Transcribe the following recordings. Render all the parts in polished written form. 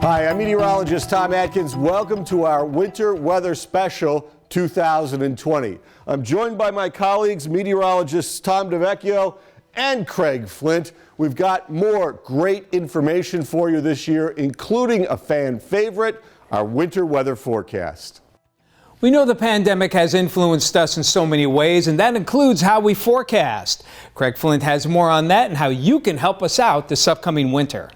Hi, I'm meteorologist Tom Atkins. Welcome to our Winter Weather Special 2020. I'm joined by my colleagues, meteorologists Tom DeVecchio and Craig Flint. We've got more great information for you this year, including a fan favorite, our winter weather forecast. We know the pandemic has influenced us in so many ways, and that includes how we forecast. Craig Flint has more on that and how you can help us out this upcoming winter.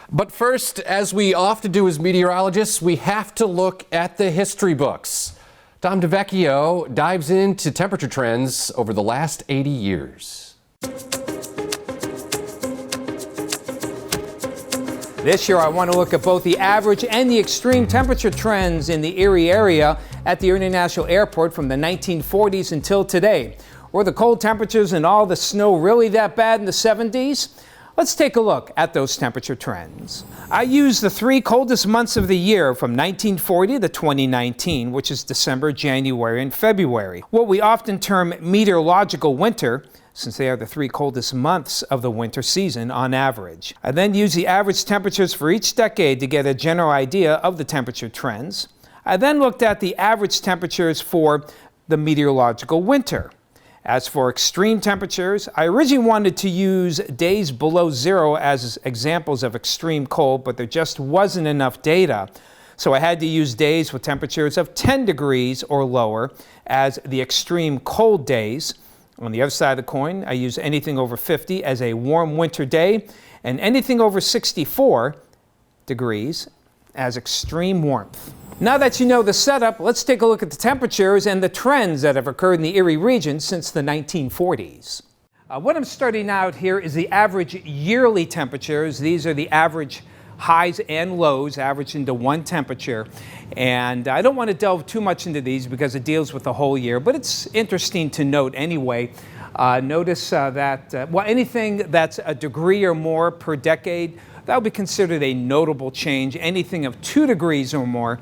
But first, as we often do as meteorologists, we have to look at the history books. Tom DeVecchio dives into temperature trends over the last 80 years. This year, I want to look at both the average and the extreme temperature trends in the Erie area at the Erie International Airport from the 1940s until today. Were the cold temperatures and all the snow really that bad in the 70s? Let's take a look at those temperature trends. I used the three coldest months of the year from 1940 to 2019, which is December, January, and February. What we often term meteorological winter, since they are the three coldest months of the winter season on average. I then used the average temperatures for each decade to get a general idea of the temperature trends. I then looked at the average temperatures for the meteorological winter. As for extreme temperatures, I originally wanted to use days below zero as examples of extreme cold, but there just wasn't enough data. So I had to use days with temperatures of 10 degrees or lower as the extreme cold days. On the other side of the coin, I use anything over 50 as a warm winter day, and anything over 64 degrees as extreme warmth. Now that you know the setup, let's take a look at the temperatures and the trends that have occurred in the Erie region since the 1940s. What I'm starting out here is the average yearly temperatures. These are the average highs and lows averaged into one temperature. And I don't want to delve too much into these because it deals with the whole year, but it's interesting to note anyway. Notice that anything that's a degree or more per decade, that would be considered a notable change. Anything of 2 degrees or more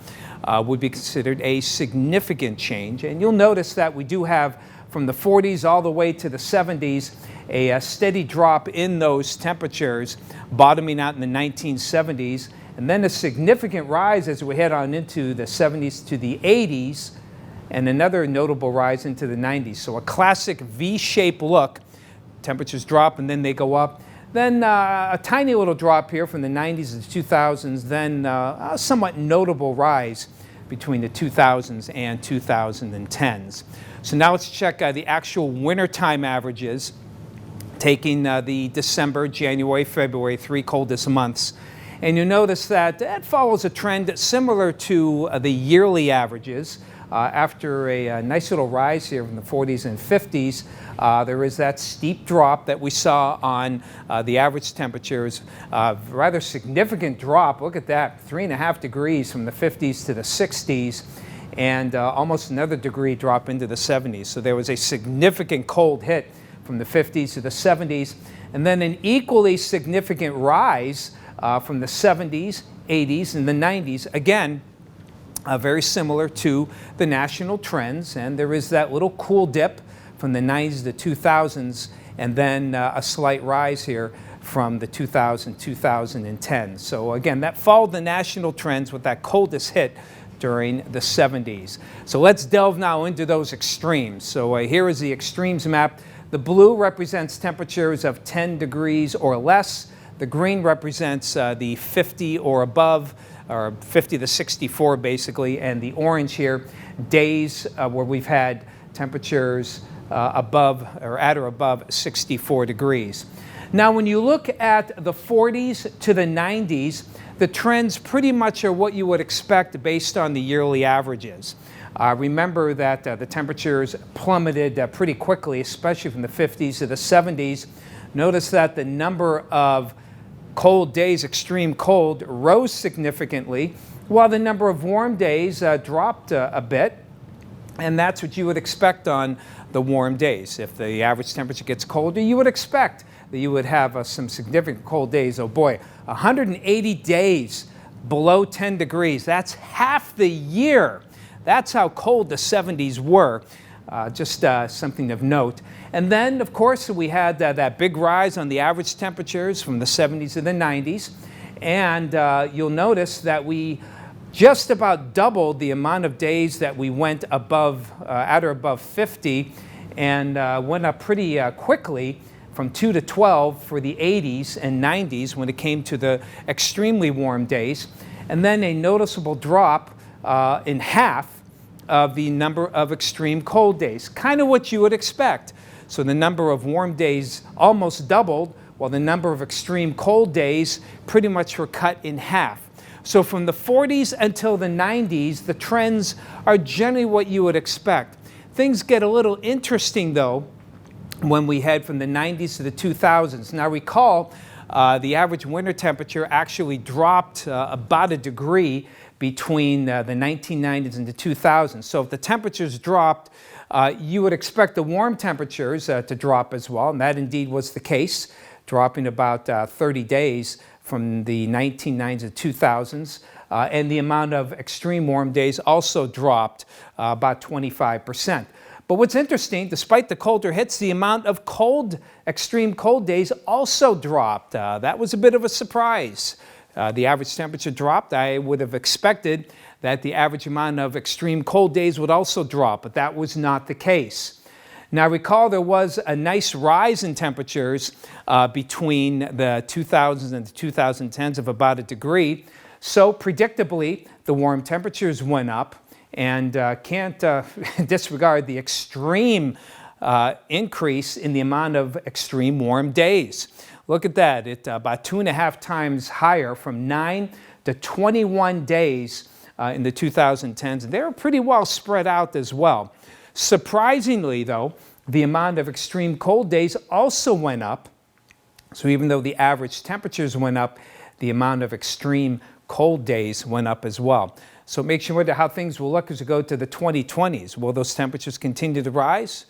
would be considered a significant change. And you'll notice that we do have from the 40s all the way to the 70s a steady drop in those temperatures, bottoming out in the 1970s, and then a significant rise as we head on into the 70s to the 80s, and another notable rise into the 90s. So a classic V-shaped look. Temperatures drop and then they go up. Then a tiny little drop here from the 90s to the 2000s, then a somewhat notable rise between the 2000s and 2010s. So now let's check the actual wintertime averages, taking the December, January, February, three coldest months. And you'll notice that that follows a trend similar to the yearly averages. After a nice little rise here from the 40s and 50s, there is that steep drop that we saw on the average temperatures. Rather significant drop. Look at that, 3.5 degrees from the 50s to the 60s, and almost another degree drop into the 70s. So there was a significant cold hit from the 50s to the 70s, and then an equally significant rise from the 70s, 80s, and the 90s. Again, very similar to the national trends, and there is that little cool dip from the 90s to 2000s, and then a slight rise here from the 2010. So again, that followed the national trends with that coldest hit during the 70s. So let's delve now into those extremes. So here is the extremes map. The blue represents temperatures of 10 degrees or less. The green represents the 50 or above, or 50 to 64 basically, and the orange here, days where we've had temperatures above or at or above 64 degrees. Now when you look at the 40s to the 90s, the trends pretty much are what you would expect based on the yearly averages. Remember that the temperatures plummeted pretty quickly, especially from the 50s to the 70s. Notice that the number of cold days, extreme cold, rose significantly, while the number of warm days dropped a bit. And that's what you would expect on the warm days. If the average temperature gets colder, you would expect that you would have some significant cold days. Oh boy, 180 days below 10 degrees. That's half the year. That's how cold the 70s were. Just something of note. And then, of course, we had that big rise on the average temperatures from the 70s to the 90s. And you'll notice that we just about doubled the amount of days that we went above, at or above 50, and went up pretty quickly from 2 to 12 for the 80s and 90s when it came to the extremely warm days, and then a noticeable drop in half of the number of extreme cold days, kind of what you would expect. So the number of warm days almost doubled, while the number of extreme cold days pretty much were cut in half. So from the 40s until the 90s, the trends are generally what you would expect. Things get a little interesting, though, when we head from the 90s to the 2000s. Now recall, the average winter temperature actually dropped about a degree between the 1990s and the 2000s. So if the temperatures dropped, you would expect the warm temperatures to drop as well, and that indeed was the case, dropping about 30 days from the 1990s to 2000s. And the amount of extreme warm days also dropped about 25%. But what's interesting, despite the colder hits, the amount of extreme cold days also dropped. That was a bit of a surprise. The average temperature dropped. I would have expected that the average amount of extreme cold days would also drop, but that was not the case. Now recall there was a nice rise in temperatures between the 2000s and the 2010s of about a degree. So predictably, the warm temperatures went up, and can't disregard the extreme increase in the amount of extreme warm days. Look at that, it's about 2.5 times higher, from 9 to 21 days in the 2010s. They were pretty well spread out as well. Surprisingly, though, the amount of extreme cold days also went up. So even though the average temperatures went up, the amount of extreme cold days went up as well. So it makes you wonder how things will look as we go to the 2020s. Will those temperatures continue to rise,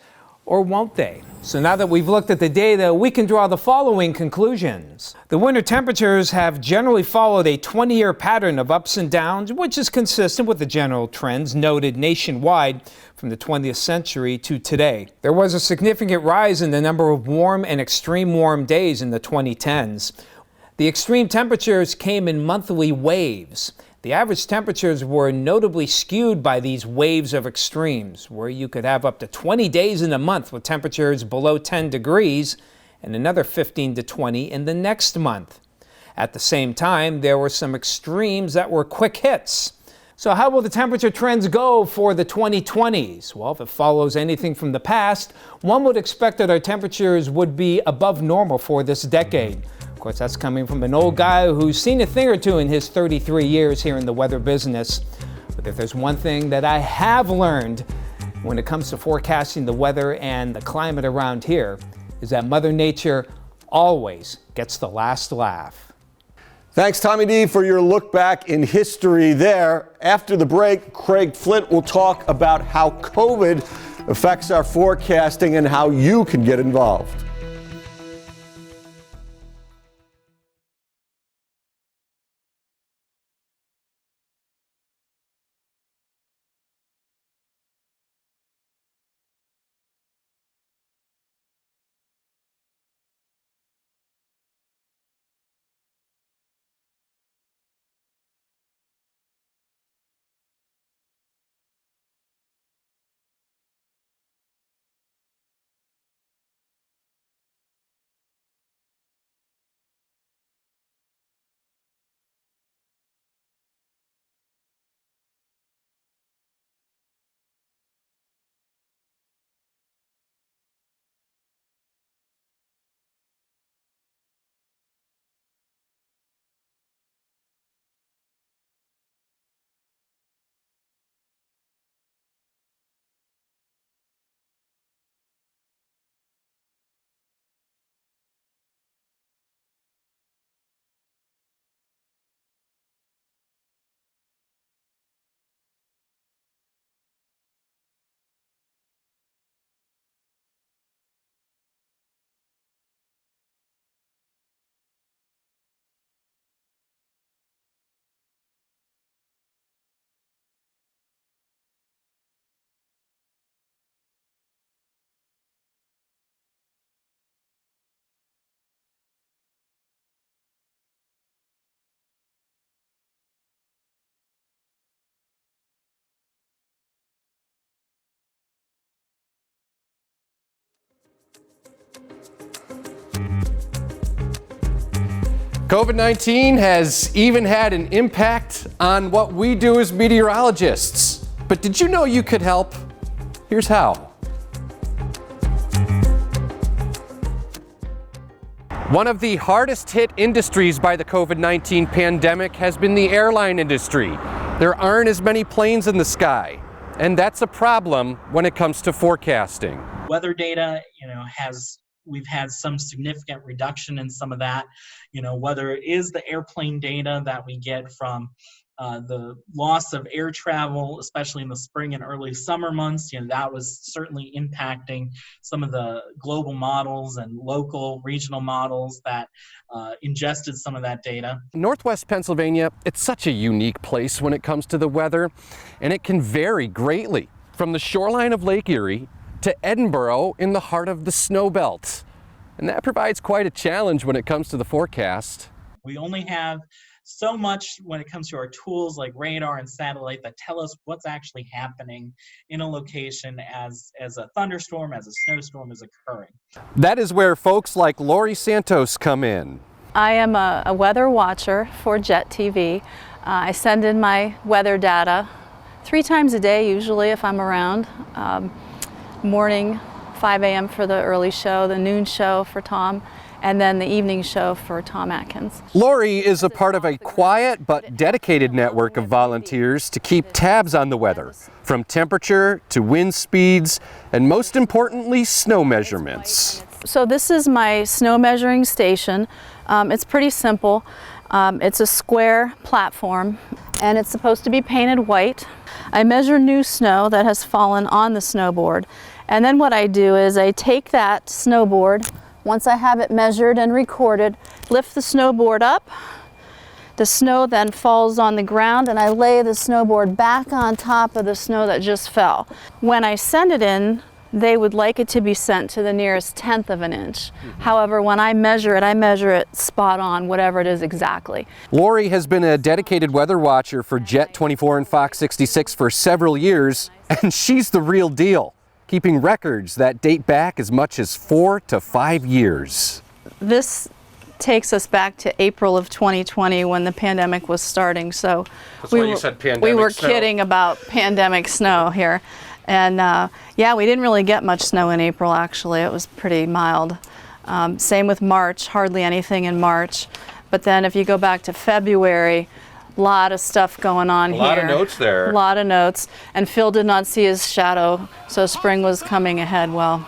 or won't they? So now that we've looked at the data, we can draw the following conclusions. The winter temperatures have generally followed a 20-year pattern of ups and downs, which is consistent with the general trends noted nationwide from the 20th century to today. There was a significant rise in the number of warm and extreme warm days in the 2010s. The extreme temperatures came in monthly waves. The average temperatures were notably skewed by these waves of extremes, where you could have up to 20 days in a month with temperatures below 10 degrees and another 15 to 20 in the next month. At the same time, there were some extremes that were quick hits. So how will the temperature trends go for the 2020s? Well, if it follows anything from the past, one would expect that our temperatures would be above normal for this decade. Of course, that's coming from an old guy who's seen a thing or two in his 33 years here in the weather business. But if there's one thing that I have learned when it comes to forecasting the weather and the climate around here, is that Mother Nature always gets the last laugh. Thanks, Tommy D, for your look back in history there. After the break, Craig Flint will talk about how COVID affects our forecasting and how you can get involved. COVID-19 has even had an impact on what we do as meteorologists. But did you know you could help? Here's how. One of the hardest hit industries by the COVID-19 pandemic has been the airline industry. There aren't as many planes in the sky, and that's a problem when it comes to forecasting. Weather data, we've had some significant reduction in some of that, whether it is the airplane data that we get from the loss of air travel, especially in the spring and early summer months, that was certainly impacting some of the global models and local regional models that ingested some of that data. Northwest Pennsylvania, it's such a unique place when it comes to the weather, and it can vary greatly from the shoreline of Lake Erie to Edinburgh in the heart of the snow belt. And that provides quite a challenge when it comes to the forecast. We only have so much when it comes to our tools like radar and satellite that tell us what's actually happening in a location as a thunderstorm, as a snowstorm is occurring. That is where folks like Lori Santos come in. I am a weather watcher for Jet TV. I send in my weather data 3 times a day usually if I'm around. Morning, 5 a.m. for the early show, the noon show for Tom, and then the evening show for Tom Atkins. Lori is a part of a quiet but dedicated network of volunteers to keep tabs on the weather, from temperature to wind speeds, and most importantly, snow measurements. So this is my snow measuring station. It's pretty simple. It's a square platform, and it's supposed to be painted white. I measure new snow that has fallen on the snowboard. And then what I do is I take that snowboard, once I have it measured and recorded, lift the snowboard up. The snow then falls on the ground and I lay the snowboard back on top of the snow that just fell. When I send it in, they would like it to be sent to the nearest 1/10 of an inch. However, when I measure it spot on, whatever it is exactly. Lori has been a dedicated weather watcher for Jet 24 and Fox 66 for several years, and she's the real deal, keeping records that date back as much as 4 to 5 years. This takes us back to April of 2020 when the pandemic was starting. So we were kidding about pandemic snow here. And yeah, we didn't really get much snow in April actually. It was pretty mild. Same with March, hardly anything in March. But then if you go back to February, a lot of stuff going on here. A lot of notes there. A lot of notes. And Phil did not see his shadow, so spring was coming ahead. Well,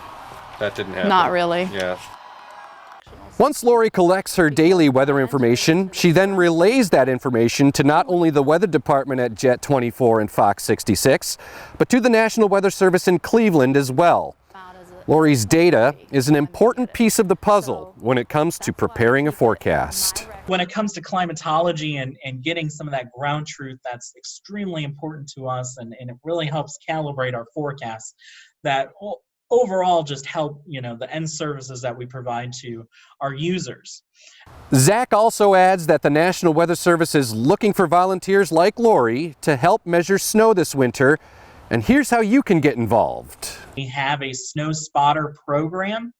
that didn't happen. Not really. Yeah. Once Lori collects her daily weather information, she then relays that information to not only the weather department at Jet 24 and Fox 66, but to the National Weather Service in Cleveland as well. Lori's data is an important piece of the puzzle when it comes to preparing a forecast. When it comes to climatology and getting some of that ground truth, that's extremely important to us, and it really helps calibrate our forecasts that overall just help, the end services that we provide to our users. Zach also adds that the National Weather Service is looking for volunteers like Lori to help measure snow this winter, and here's how you can get involved. We have a snow spotter program.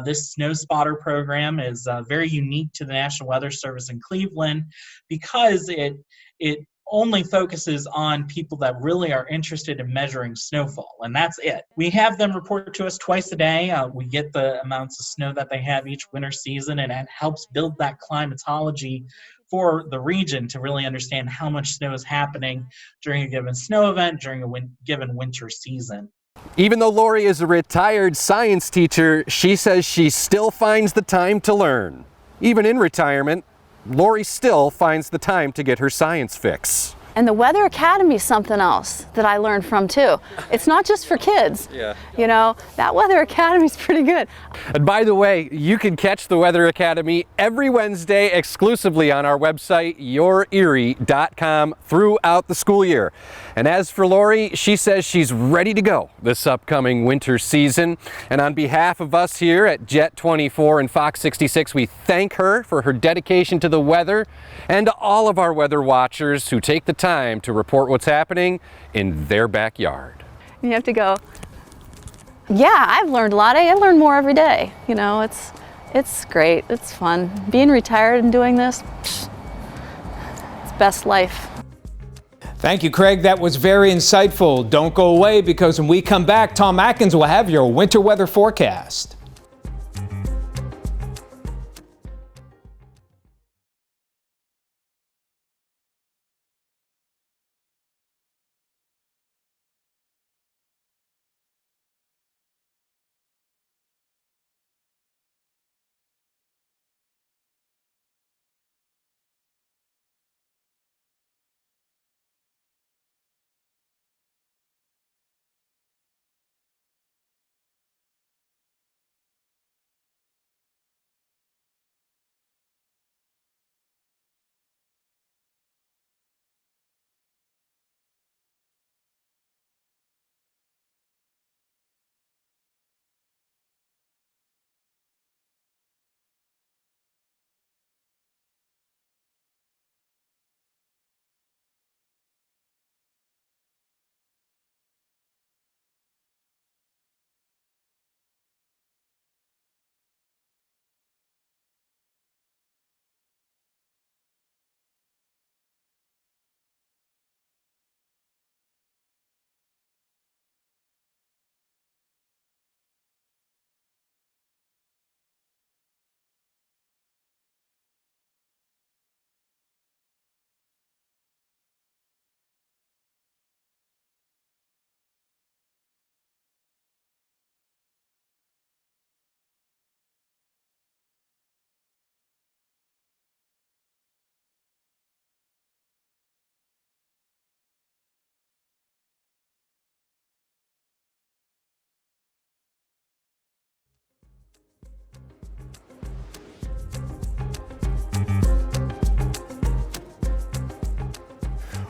This snow spotter program is very unique to the National Weather Service in Cleveland because it only focuses on people that really are interested in measuring snowfall, and that's it. We have them report to us twice a day. We get the amounts of snow that they have each winter season, and it helps build that climatology for the region to really understand how much snow is happening during a given snow event, during a given winter season. Even though Lori is a retired science teacher, she says she still finds the time to learn. Even in retirement, Lori still finds the time to get her science fix. And the Weather Academy is something else that I learned from too. It's not just for kids. Yeah. That Weather Academy is pretty good. And by the way, you can catch the Weather Academy every Wednesday exclusively on our website, yourerie.com, throughout the school year. And as for Lori, she says she's ready to go this upcoming winter season. And on behalf of us here at Jet 24 and Fox 66, we thank her for her dedication to the weather and to all of our weather watchers who take the time to report what's happening in their backyard. You have to go, yeah, I've learned a lot. I learn more every day. It's great. It's fun. Being retired and doing this, it's best life. Thank you, Craig. That was very insightful. Don't go away, because when we come back, Tom Atkins will have your winter weather forecast.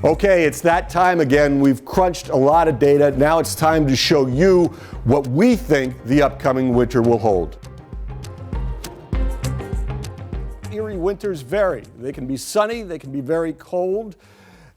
Okay, it's that time again. We've crunched a lot of data. Now it's time to show you what we think the upcoming winter will hold. Erie winters vary. They can be sunny, they can be very cold,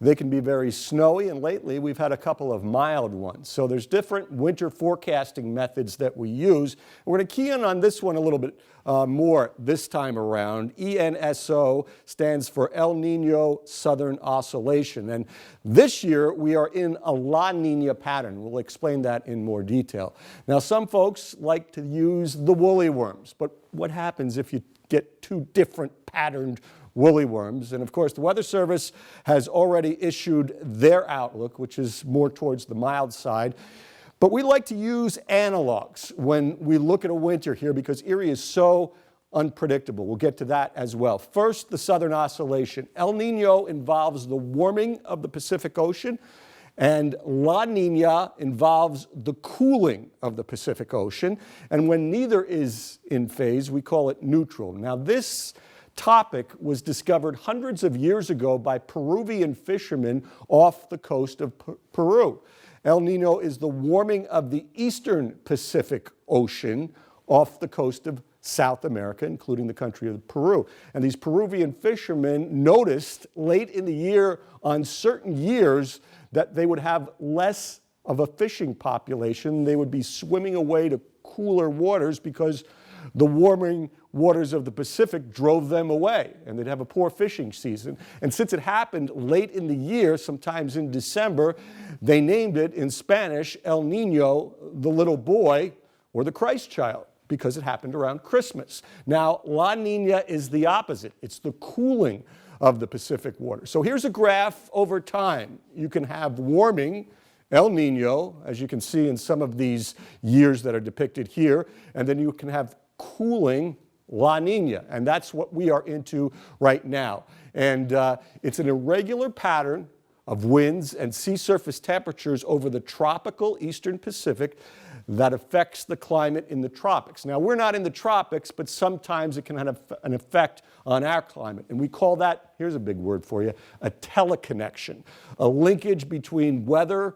they can be very snowy, and lately we've had a couple of mild ones. So there's different winter forecasting methods that we use. We're going to key in on this one a little bit more this time around. ENSO stands for El Nino Southern Oscillation. And this year we are in a La Nina pattern. We'll explain that in more detail. Now, some folks like to use the woolly worms, but what happens if you get two different patterned woolly worms? And of course, the Weather Service has already issued their outlook, which is more towards the mild side. But we like to use analogs when we look at a winter here because Erie is so unpredictable. We'll get to that as well. First, the Southern Oscillation. El Nino involves the warming of the Pacific Ocean, and La Nina involves the cooling of the Pacific Ocean. And when neither is in phase, we call it neutral. Now, this topic was discovered hundreds of years ago by Peruvian fishermen off the coast of Peru. El Nino is the warming of the eastern Pacific Ocean off the coast of South America, including the country of Peru. And these Peruvian fishermen noticed late in the year on certain years that they would have less of a fishing population. They would be swimming away to cooler waters because the warming waters of the Pacific drove them away, and they'd have a poor fishing season. And since it happened late in the year, sometimes in December, they named it in Spanish El Nino, the little boy, or the Christ child, because it happened around Christmas. Now, La Nina is the opposite. It's the cooling of the Pacific water. So here's a graph over time. You can have warming, El Nino, as you can see in some of these years that are depicted here, and then you can have cooling, La Nina, and that's what we are into right now. And it's an irregular pattern of winds and sea surface temperatures over the tropical eastern Pacific that affects the climate in the tropics. Now, we're not in the tropics, but sometimes it can have an effect on our climate. And we call that, here's a big word for you, a teleconnection, a linkage between weather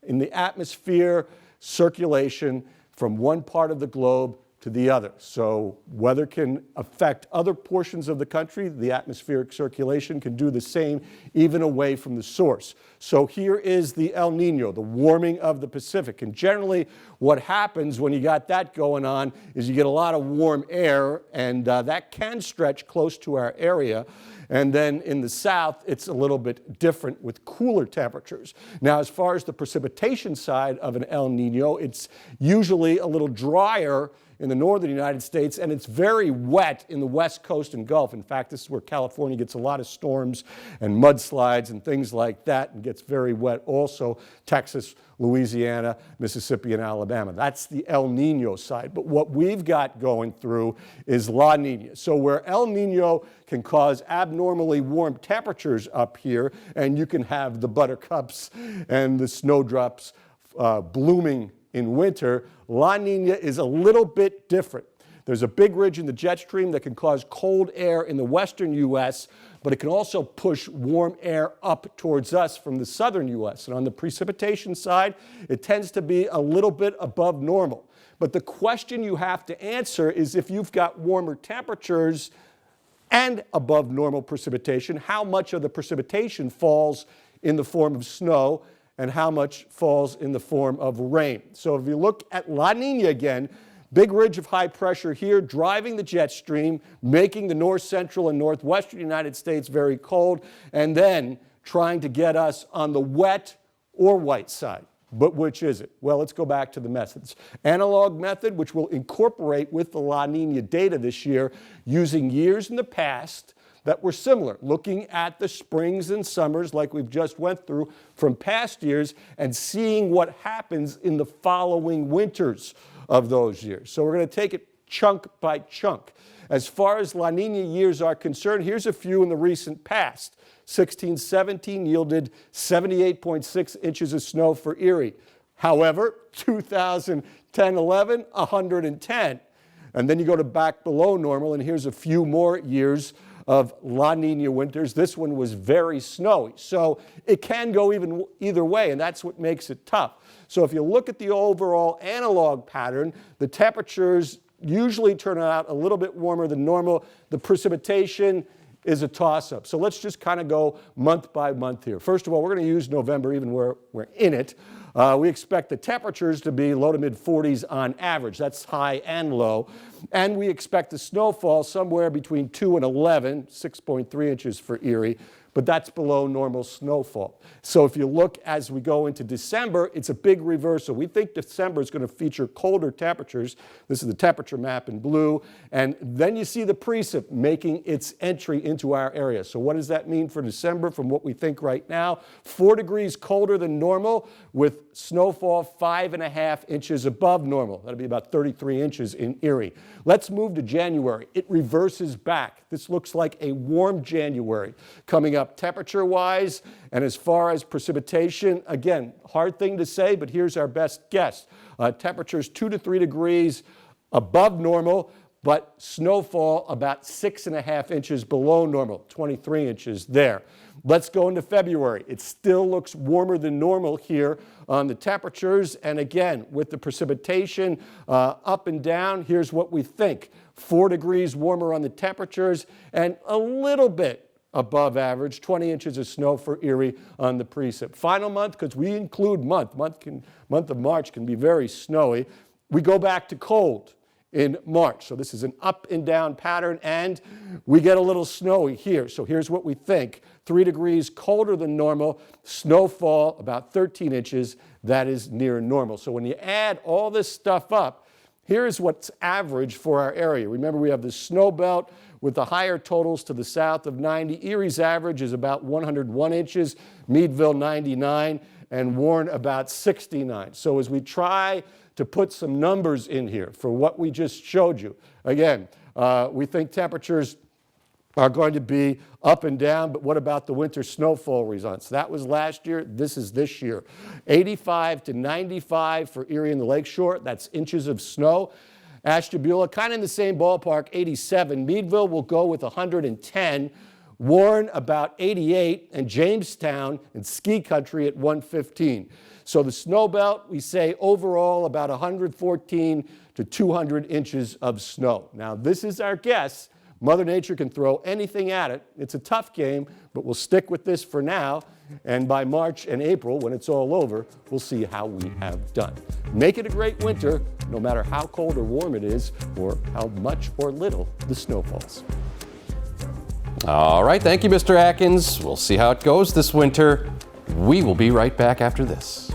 in the atmosphere, circulation from one part of the globe to the other. So weather can affect other portions of the country. The atmospheric circulation can do the same even away from the source. So here is the El Nino, the warming of the Pacific. And generally what happens when you got that going on is you get a lot of warm air, and that can stretch close to our area. And then in the south, it's a little bit different with cooler temperatures. Now, as far as the precipitation side of an El Nino, it's usually a little drier in the northern United States, and it's very wet in the West Coast and Gulf. In fact, this is where California gets a lot of storms and mudslides and things like that, and gets very wet also. Texas, Louisiana, Mississippi, and Alabama. That's the El Nino side. But what we've got going through is La Nina. So where El Nino can cause abnormally warm temperatures up here, and you can have the buttercups and the snowdrops blooming in winter, La Nina is a little bit different. There's a big ridge in the jet stream that can cause cold air in the western U.S., but it can also push warm air up towards us from the southern U.S. And on the precipitation side, it tends to be a little bit above normal. But the question you have to answer is, if you've got warmer temperatures and above normal precipitation, how much of the precipitation falls in the form of snow and how much falls in the form of rain. So if you look at La Nina again, big ridge of high pressure here driving the jet stream, making the north central and northwestern United States very cold, and then trying to get us on the wet or white side. But which is it? Well, let's go back to the methods. Analog method, which we'll incorporate with the La Nina data this year, using years in the past that were similar, looking at the springs and summers like we've just went through from past years and seeing what happens in the following winters of those years. So we're going to take it chunk by chunk. As far as La Nina years are concerned, here's a few in the recent past. 1617 yielded 78.6 inches of snow for Erie. However, 2010-11, 110. And then you go to back below normal, and here's a few more years of La Nina winters. This one was very snowy. So it can go either way, and that's what makes it tough. So if you look at the overall analog pattern, the temperatures usually turn out a little bit warmer than normal. The precipitation is a toss-up. So let's just kind of go month by month here. First of all, we're going to use November even where we're in it. We expect the temperatures to be low to mid 40s on average. That's high and low. And we expect the snowfall somewhere between 2 and 11, 6.3 inches for Erie, but that's below normal snowfall. So if you look as we go into December, it's a big reversal. We think December is going to feature colder temperatures. This is the temperature map in blue. And then you see the precip making its entry into our area. So what does that mean for December from what we think right now? 4 degrees colder than normal with snowfall 5.5 inches above normal. That'll be about 33 inches in Erie. Let's move to January. It reverses back. This looks like a warm January coming up temperature-wise. And as far as precipitation, again, hard thing to say, but here's our best guess. Temperatures 2 to 3 degrees above normal, but snowfall about 6.5 inches below normal, 23 inches there. Let's go into February. It still looks warmer than normal here on the temperatures. And again, with the precipitation up and down, here's what we think. 4 degrees warmer on the temperatures and a little bit above average, 20 inches of snow for Erie on the precip. Final month, because we include month of March can be very snowy. We go back to cold in March. So this is an up and down pattern, and we get a little snowy here. So here's what we think. 3 degrees colder than normal, snowfall about 13 inches. That is near normal. So when you add all this stuff up, here's what's average for our area. Remember, we have the snow belt with the higher totals to the south of 90. Erie's average is about 101 inches, Meadville 99, and Warren about 69. So as we try to put some numbers in here for what we just showed you, again, we think temperatures are going to be up and down, but what about the winter snowfall results? That was last year, this is this year. 85 to 95 for Erie and the Lakeshore, that's inches of snow. Ashtabula, kind of in the same ballpark, 87. Meadville will go with 110. Warren about 88, and Jamestown and ski country at 115. So the snow belt, we say overall about 114 to to 200 inches of snow. Now, this is our guess. Mother Nature can throw anything at it. It's a tough game, but we'll stick with this for now. And by March and April, when it's all over, we'll see how we have done. Make it a great winter, no matter how cold or warm it is, or how much or little the snow falls. All right, thank you, Mr. Atkins. We'll see how it goes this winter. We will be right back after this.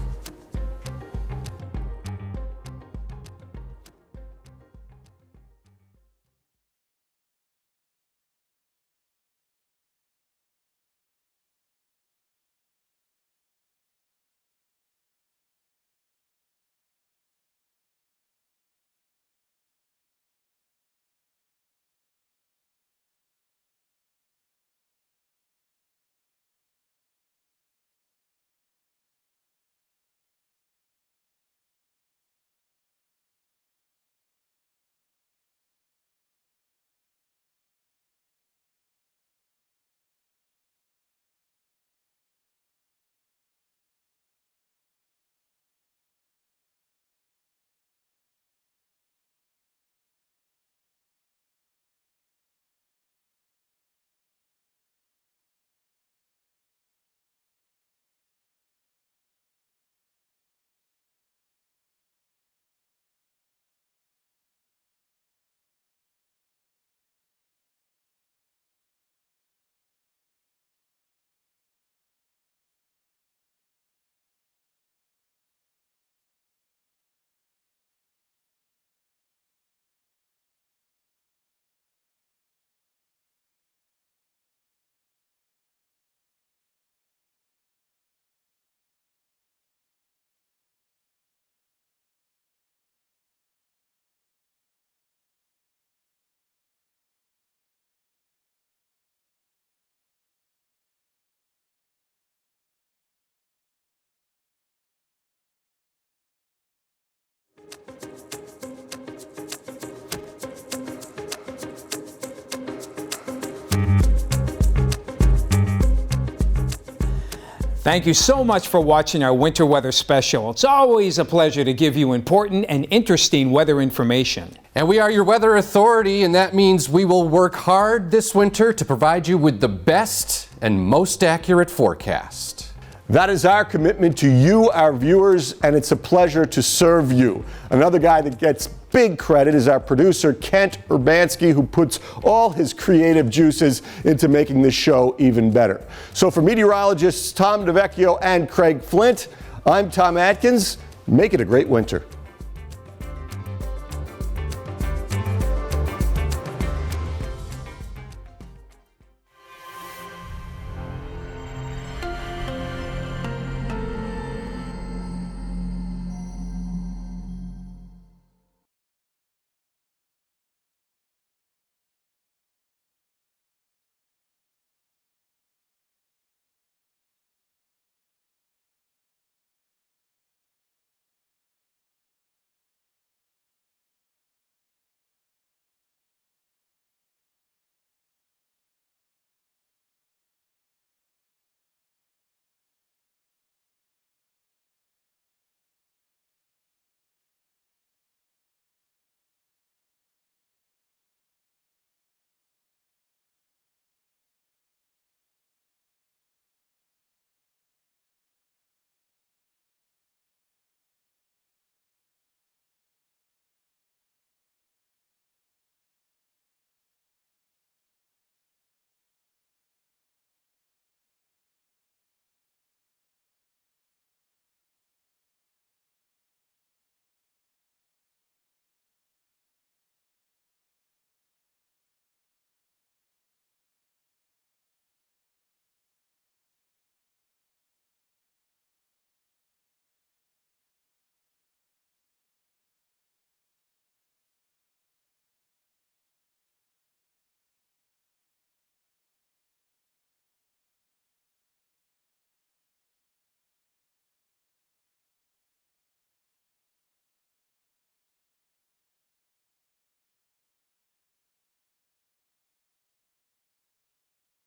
Thank you so much for watching our winter weather special. It's always a pleasure to give you important and interesting weather information. And we are your weather authority, and that means we will work hard this winter to provide you with the best and most accurate forecast. That is our commitment to you, our viewers, and it's a pleasure to serve you. Another guy that gets big credit is our producer, Kent Urbanski, who puts all his creative juices into making this show even better. So for meteorologists Tom DeVecchio and Craig Flint, I'm Tom Atkins. Make it a great winter.